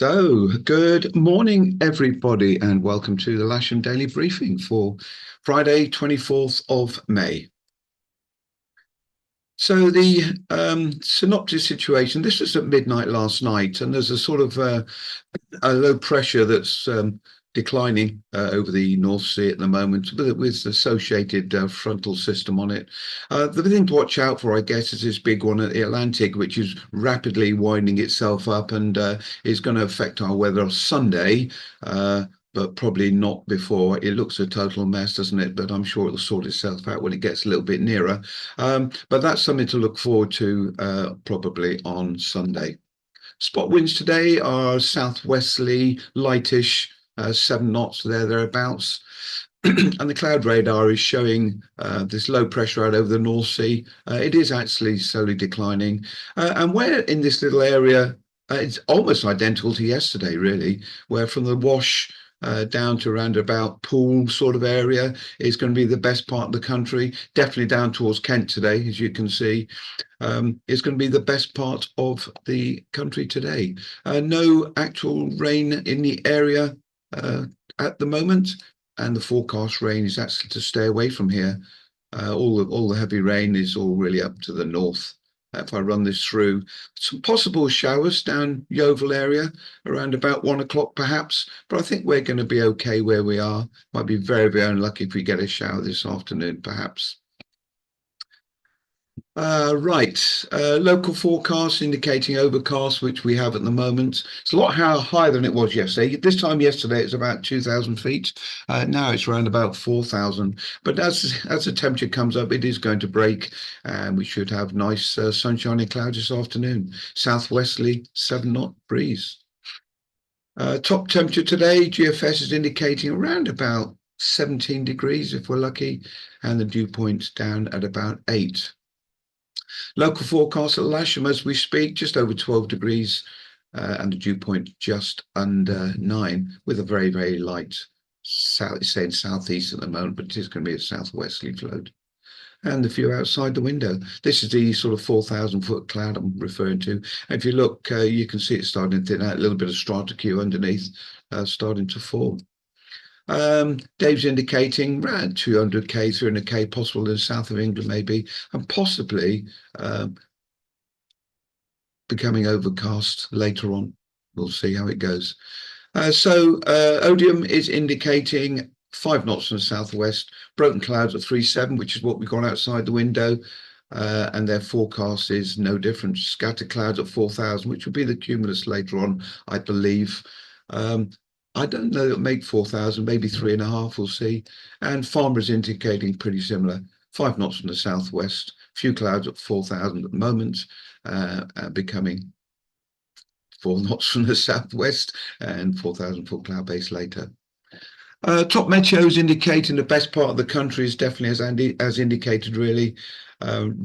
Good morning, everybody, and welcome to the Lasham Daily Briefing for Friday, 24th of May. So the synopsis situation, this was at midnight last night, and there's a sort of a low pressure that's declining over the North Sea at the moment with associated frontal system on it. The thing to watch out for, I guess, is this big one at the Atlantic, which is rapidly winding itself up and is going to affect our weather Sunday. But probably not before. It looks a total mess, doesn't it? But I'm sure it'll sort itself out when it gets a little bit nearer. But that's something to look forward to probably on Sunday. Spot winds today are southwesterly, lightish, 7 knots thereabouts. And the cloud radar is showing this low pressure out over the North Sea. It is actually slowly declining. And we're in this little area, it's almost identical to yesterday, really, where from the Wash down to around about Poole sort of area is going to be the best part of the country. Definitely down towards Kent today, as you can see. It's going to be the best part of the country today. No actual rain in the area at the moment, and the forecast rain is actually to stay away from here. All the heavy rain is all really up to the north. If I run this through, some possible showers down Yeovil area around about 1 o'clock perhaps, but I think we're going to be okay where we are. Might be very, very unlucky if we get a shower this afternoon perhaps. Local forecast indicating overcast, which we have at the moment. It's a lot higher than it was yesterday. This time yesterday it was about 2,000 feet. Now it's around about 4,000. But as the temperature comes up, it is going to break, and we should have nice sunshiny clouds this afternoon. Southwesterly 7-knot breeze. Top temperature today, GFS is indicating around about 17 degrees if we're lucky, and the dew point down at about 8. Local forecast at Lasham as we speak, just over 12 degrees and the dew point just under 9 with a very, very light south. It's saying southeast at the moment, but it is going to be a southwesterly float. And the view outside the window. This is the sort of 4,000 foot cloud I'm referring to. And if you look, you can see it starting to thin out, a little bit of strata Q underneath starting to form. Dave's indicating around 200k, 300k possible in the south of England maybe, and possibly becoming overcast later on. We'll see how it goes. Odium is indicating 5 knots from the southwest, broken clouds at 3.7, which is what we've got outside the window. And their forecast is no different. Scattered clouds at 4,000, which will be the cumulus later on, I believe. I don't know, it'll make 4,000, maybe 3.5, we'll see. And Farmer is indicating pretty similar, 5 knots from the southwest, few clouds at 4,000 at the moment, becoming 4 knots from the southwest and 4,000 foot cloud base later. Top meteos indicating the best part of the country is definitely as indicated, really.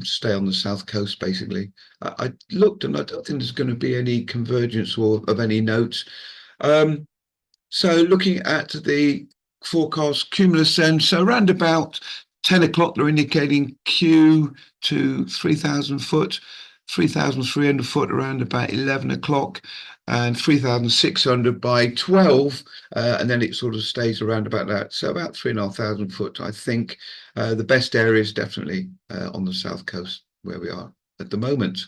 Stay on the south coast, basically. I looked and I don't think there's going to be any convergence or of any note. So looking at the forecast cumulus then, so around about 10 o'clock, they're indicating Q to 3,000 foot, 3,300 foot around about 11 o'clock, and 3,600 by 12, and then it sort of stays around about that. So about 3,500 foot, I think. The best area is definitely on the south coast where we are at the moment.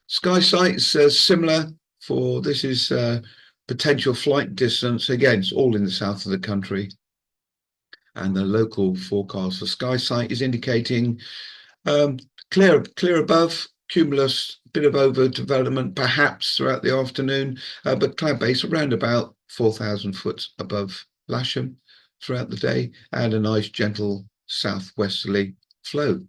Sky sights similar for this is potential flight distance. Again, it's all in the south of the country. And the local forecast for sky sight is indicating clear above, cumulus, bit of overdevelopment perhaps throughout the afternoon, but cloud base around about 4,000 foot above Lasham throughout the day, and a nice gentle southwesterly flow.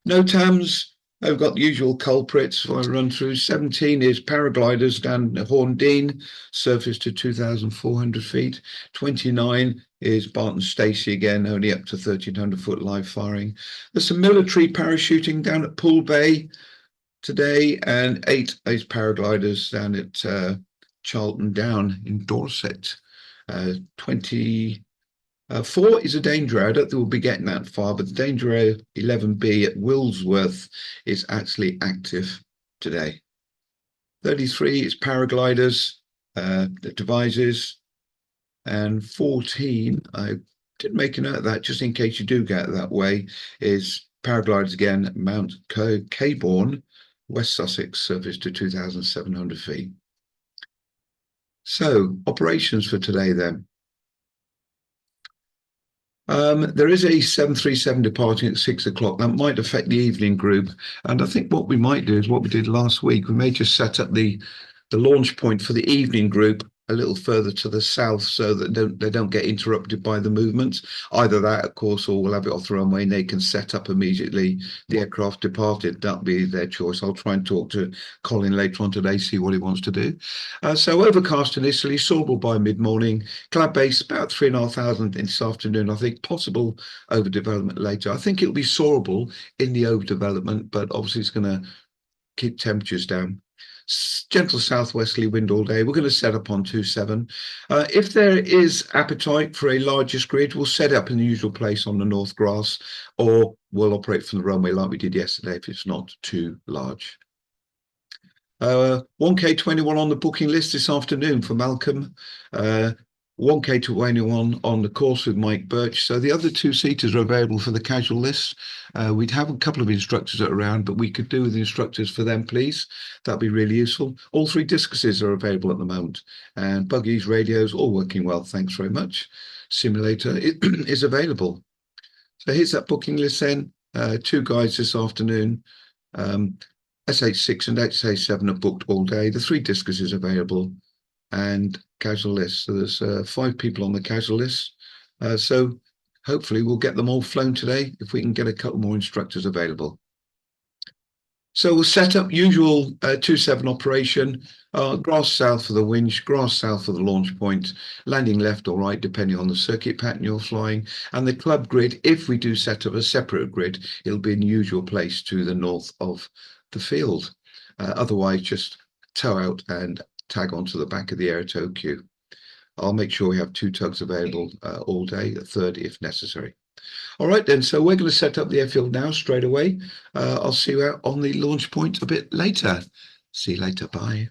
NOTAMs, I've got the usual culprits for I run through. 17 is paragliders down Horndean, surface to 2,400 feet. 29 is Barton Stacey again, only up to 1,300 foot live firing. There's some military parachuting down at Poole Bay today, and 8 is paragliders down at Charlton Down in Dorset. 4 is a danger area. I don't think we'll be getting that far, but the danger area 11B at Willsworth is actually active today. 33 is paragliders, the devices, and 14, I did make a note of that just in case you do get that way, is paragliders again, Mount Cabourn, West Sussex, surface to 2,700 feet. So, operations for today then. There is a 737 departing at 6 o'clock. That might affect the evening group. And I think what we might do is what we did last week. We may just set up the launch point for the evening group a little further to the south so that they don't get interrupted by the movements. Either that, of course, or we'll have it off the runway and they can set up immediately. The aircraft departed. That'll be their choice. I'll try and talk to Colin later on today, see what he wants to do. So overcast initially, soarable by mid-morning. Cloud base about 3,500 this afternoon. I think possible overdevelopment later. I think it'll be soarable in the overdevelopment, but obviously it's going to keep temperatures down. Gentle southwesterly wind all day. We're going to set up on 27. If there is appetite for a largest grid, we'll set up in the usual place on the north grass, or we'll operate from the runway like we did yesterday if it's not too large. 1K21 on the booking list this afternoon for Malcolm. 1K21 on the course with Mike Birch. So the other two seaters are available for the casual list. We'd have a couple of instructors around, but we could do with the instructors for them, please. That'd be really useful. All three discuses are available at the moment, and buggies, radios, all working well. Thanks very much. Simulator is available. So here's that booking list then. Two guides this afternoon. SH6 and SH7 are booked all day. The three discuses available and casual list. So there's 5 people on the casual list. So hopefully we'll get them all flown today if we can get a couple more instructors available. So we'll set up usual 2-7 operation, grass south for the winch, grass south for the launch point, landing left or right, depending on the circuit pattern you're flying. And the club grid, if we do set up a separate grid, it'll be in the usual place to the north of the field. Otherwise, just tow out and tag onto the back of the air tow queue. I'll make sure we have 2 tugs available all day, a third if necessary. All right then, so we're going to set up the airfield now straight away. I'll see you out on the launch point a bit later. See you later, bye.